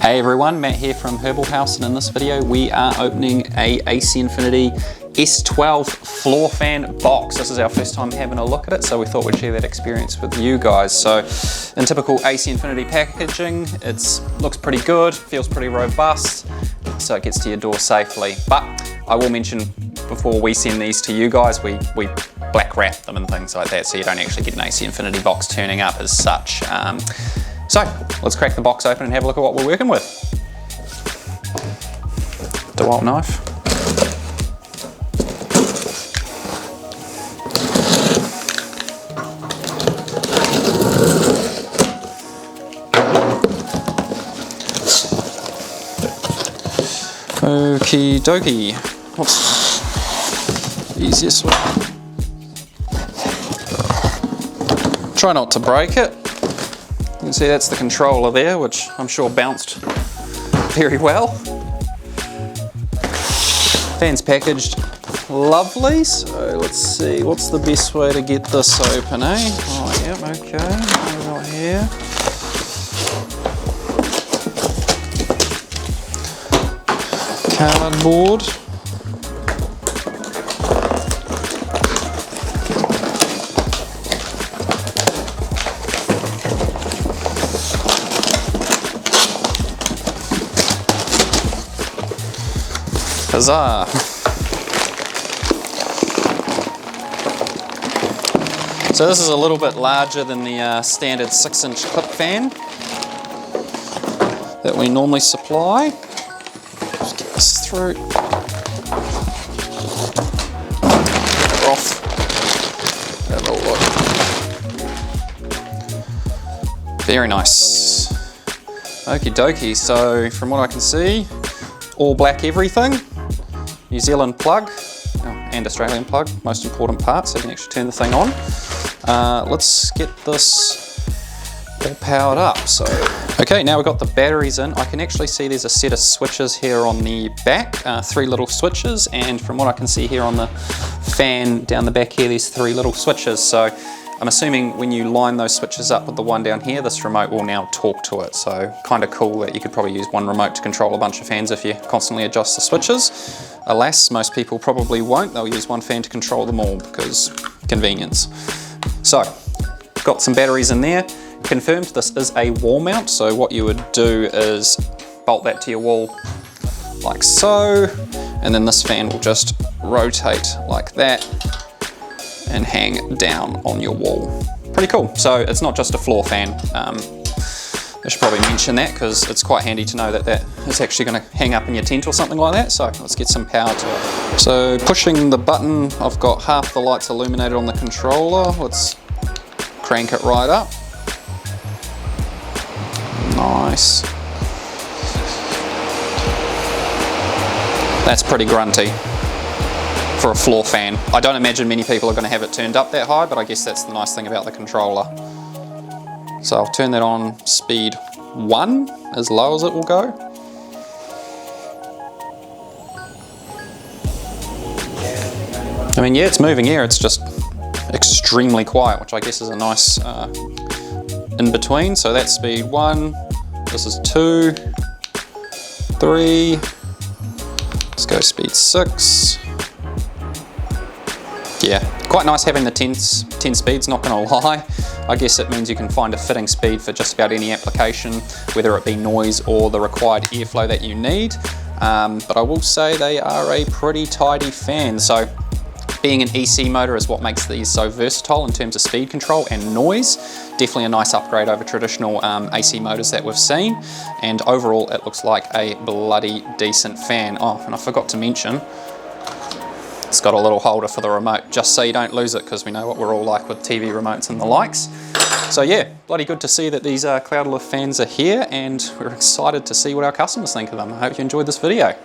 Hey everyone, Matt here from Herbal House, and in this video we are opening a AC Infinity S12 floor fan box. This is our first time having a look at it, so we thought we'd share that experience with you guys. So in typical AC Infinity packaging, it looks pretty good, feels pretty robust, so it gets to your door safely. But I will mention, before we send these to you guys, we black wrap them and things like that, so you don't actually get an AC Infinity box turning up as such. So let's crack the box open and have a look at what we're working with. DeWalt knife. Okie dokie. What's the easiest one? Try not to break it. You can see that's the controller there, which I'm sure bounced very well. Fan's packaged lovely, so let's see, what's the best way to get this open, eh? Oh, yep, okay, right here. Cardboard. Huzzah! So this is a little bit larger than the standard 6-inch clip fan that we normally supply. Just get this through. Off. Have a look. Very nice. Okie dokie. So from what I can see, all black everything. New Zealand plug and Australian plug, most important part, so you can actually turn the thing on. Let's get this all powered up. So, okay, now we've got the batteries in. I can actually see there's a set of switches here on the back, 3 little switches, and from what I can see here on the fan down the back here, there's 3 little switches. So I'm assuming when you line those switches up with the one down here, this remote will now talk to it. So kind of cool that you could probably use one remote to control a bunch of fans if you constantly adjust the switches. Alas, most people probably won't. They'll use one fan to control them all because convenience. So, got some batteries in there. Confirmed this is a wall mount, so what you would do is bolt that to your wall like so, and then this fan will just rotate like that and hang down on your wall. Pretty cool. So it's not just a floor fan. I should probably mention that because it's quite handy to know that that is actually going to hang up in your tent or something like that. So let's get some power to it. So pushing the button, I've got half the lights illuminated on the controller. Let's crank it right up. Nice. That's pretty grunty for a floor fan. I don't imagine many people are going to have it turned up that high, but I guess that's the nice thing about the controller. So I'll turn that on speed 1, as low as it will go. I mean, yeah, it's moving here, it's just extremely quiet, which I guess is a nice in between. So that's speed 1, this is 2, 3, let's go speed 6. Yeah, quite nice having the 10 speeds, not gonna lie. I guess it means you can find a fitting speed for just about any application, whether it be noise or the required airflow that you need. But I will say they are a pretty tidy fan. So being an EC motor is what makes these so versatile in terms of speed control and noise. Definitely a nice upgrade over traditional AC motors that we've seen. And overall, it looks like a bloody decent fan. Oh, and I forgot to mention, it's got a little holder for the remote, just so you don't lose it, because we know what we're all like with TV remotes and the likes. So yeah, bloody good to see that these Cloudlift fans are here, and we're excited to see what our customers think of them. I hope you enjoyed this video.